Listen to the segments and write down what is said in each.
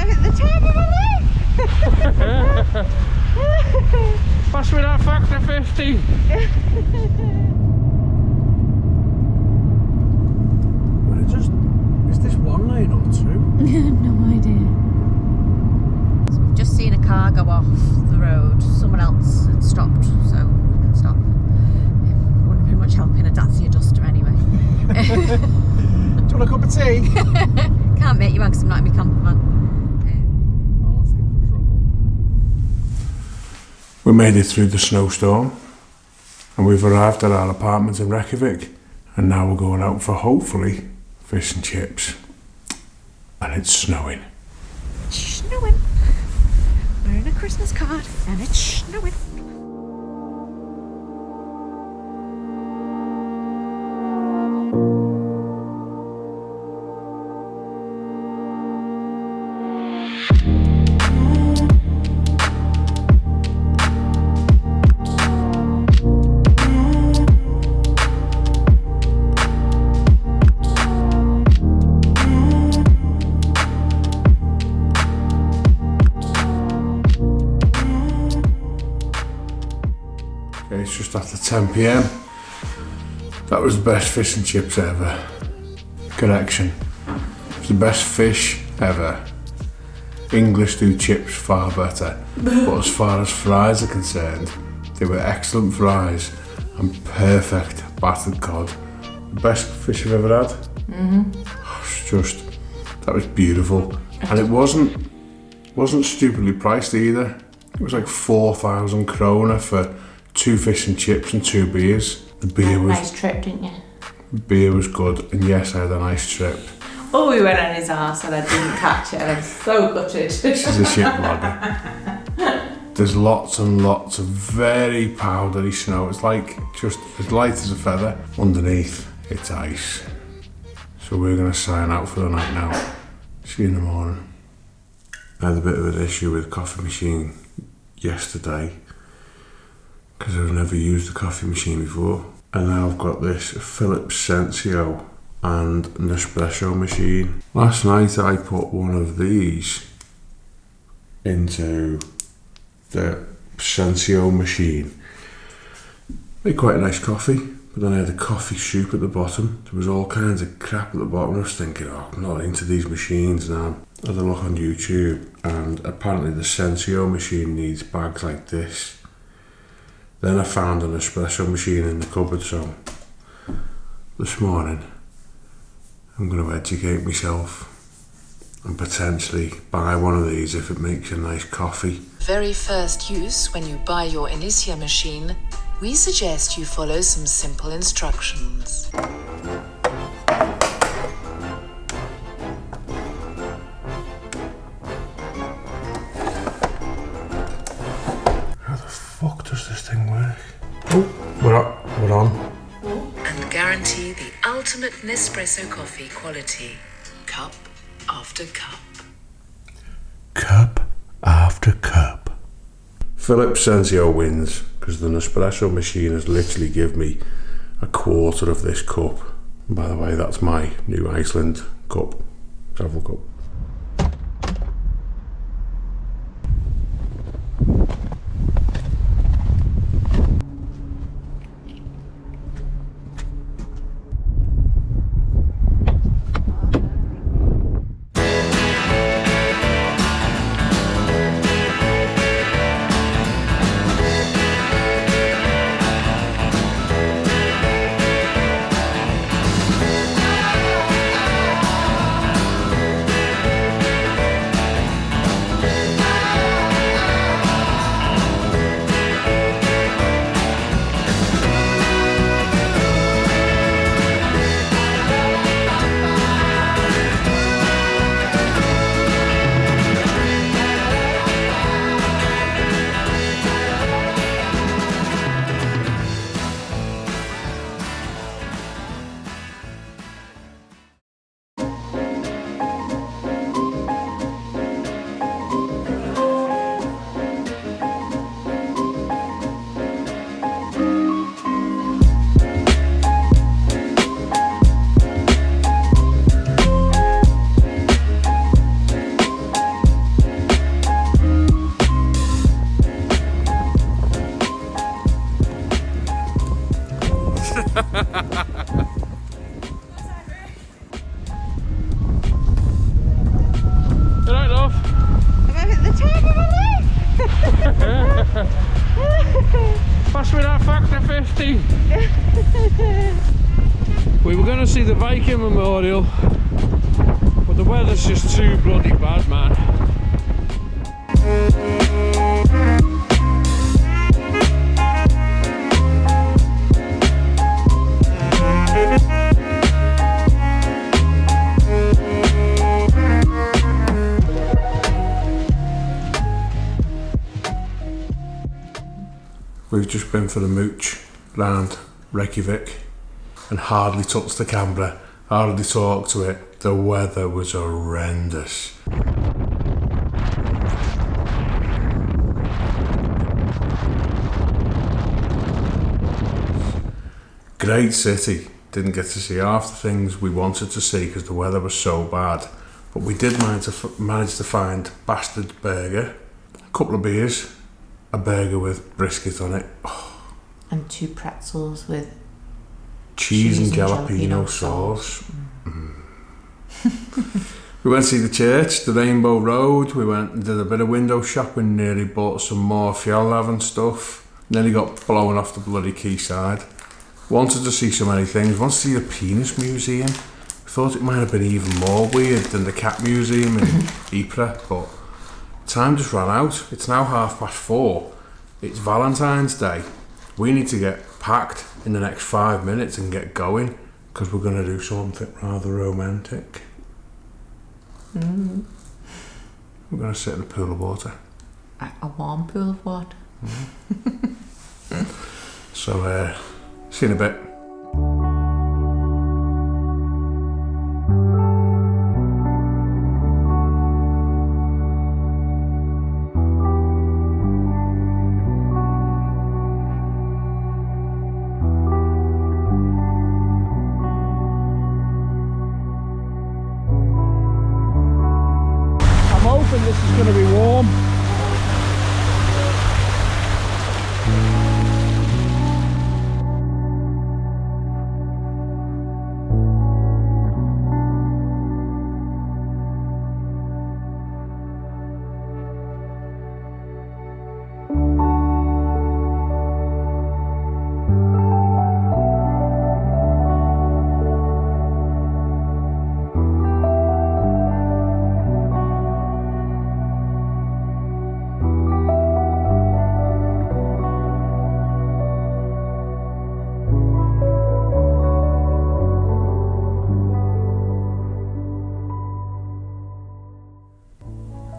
having the time of my life. Pass me that factor 50. Is this one lane or two? No idea. So we've just seen a car go off the road. Someone else had stopped, so we can stop. It wouldn't have been much help in a Dacia Duster anyway. Do you want a cup of tea? Can't make you out because I'm not in my camper van. We made it through the snowstorm and we've arrived at our apartment in Reykjavik, and now we're going out for, hopefully, fish and chips. And it's snowing. It's snowing. Wearing a Christmas card and it's snowing. It's just after 10 PM. That was the best fish and chips ever. Correction. It was the best fish ever. English do chips far better. But as far as fries are concerned, they were excellent fries and perfect battered cod. The best fish I've ever had. That was beautiful. And it wasn't stupidly priced either. It was like 4,000 krona for 2 fish and chips and 2 beers. The beer was nice trip, didn't you? The beer was good, and yes, I had a nice trip. Oh, we went on his arse and I didn't catch it, and I'm so gutted. She's a shit vlogger. There's lots and lots of very powdery snow. It's like just as light as a feather. Underneath, it's ice. So we're gonna sign out for the night now. See you in the morning. I had a bit of an issue with the coffee machine yesterday, because I've never used a coffee machine before. And now I've got this Philips Sensio and an espresso machine. Last night I put one of these into the Sensio machine. Made quite a nice coffee, but then I had a coffee soup at the bottom. There was all kinds of crap at the bottom. I was thinking, oh, I'm not into these machines now. I had a look on YouTube, and apparently the Sensio machine needs bags like this. Then I found an espresso machine in the cupboard, so this morning I'm going to educate myself and potentially buy one of these if it makes a nice coffee. Very first use when you buy your Inicia machine, we suggest you follow some simple instructions. Fuck does this thing work? Oh, we're on. And guarantee the ultimate Nespresso coffee quality. Cup after cup. Cup after cup. Philips Sensio wins, because the Nespresso machine has literally given me a quarter of this cup. And by the way, that's my new Iceland cup. Travel cup. Pass me that factor 50. We were going to see the Viking Memorial, but the weather's just too bloody bad, man. We've just been for the mooch round Reykjavik and hardly touched the camera, hardly talked to it. The weather was horrendous. Great city. Didn't get to see half the things we wanted to see because the weather was so bad. But we did manage to find Bastard Burger, a couple of beers, a burger with brisket on it. Oh. And 2 pretzels with cheese and jalapeno sauce. We went to see the church, the Rainbow Road. We went and did a bit of window shopping, nearly bought some more Fjallav and stuff. Nearly got blown off the bloody quayside. Wanted to see so many things. Wanted to see the penis museum. Thought it might have been even more weird than the cat museum in Ypres, but time just ran out. It's now 4:30. It's Valentine's Day. We need to get packed in the next 5 minutes and get going because we're going to do something rather romantic. We're going to sit in a pool of water. A warm pool of water. So, see you in a bit. This is going to be warm.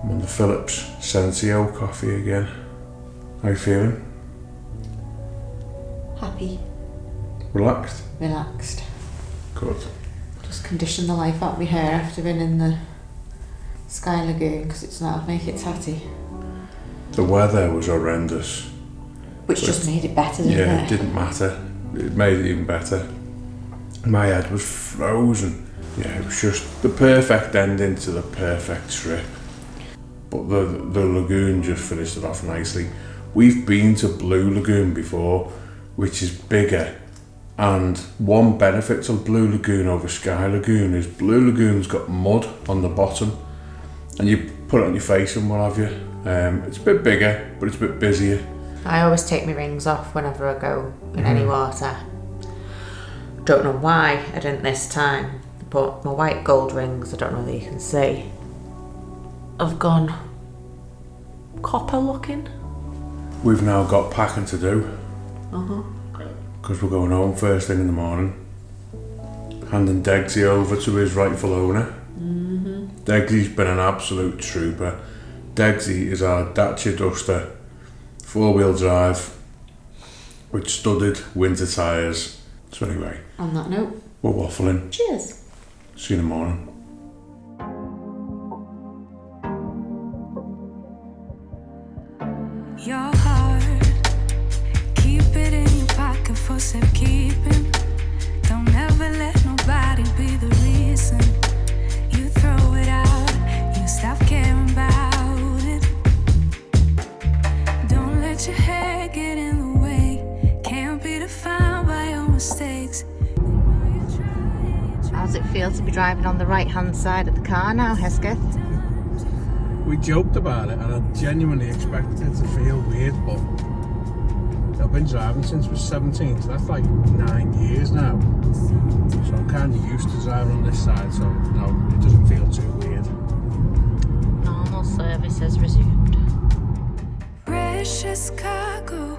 I'm on the Phillips Sensio coffee again. How you feeling? Happy. Relaxed? Relaxed. Good. Just condition the life out of my hair after being in the Sky Lagoon because it's not make it tatty. The weather was horrendous. Which just made it better, didn't it? Yeah, it didn't matter. It made it even better. My head was frozen. Yeah, it was just the perfect ending to the perfect trip. But the lagoon just finished it off nicely. We've been to Blue Lagoon before, which is bigger. And one benefit to Blue Lagoon over Sky Lagoon is Blue Lagoon's got mud on the bottom. And you put it on your face and what have you. It's a bit bigger, but it's a bit busier. I always take my rings off whenever I go in any water. Don't know why I didn't this time, but my white gold rings, I don't know whether you can see, have gone copper looking. We've now got packing to do. Because we're going home first thing in the morning. Handing Degsy over to his rightful owner. Degsy's been an absolute trooper. Degsy is our Dacia Duster, 4-wheel drive, with studded winter tyres. So anyway, On that note, we're waffling. cheers. See you in the morning. Your heart, keep it in your pocket for safekeeping. Don't ever let nobody be the reason you throw it out, you stop caring about it. Don't let your head get in the way, can't be defined by your mistakes. How's it feel to be driving on the right hand side of the car now, Hesketh? We joked about it, and I genuinely expected it to feel weird, but I've been driving since I was 17, so that's like 9 years now. So I'm kind of used to driving on this side, so no, it doesn't feel too weird. Normal service has resumed. Precious cargo,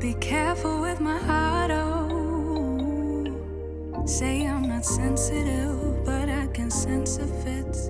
be careful with my heart, oh. Say I'm not sensitive, but I can sense if it's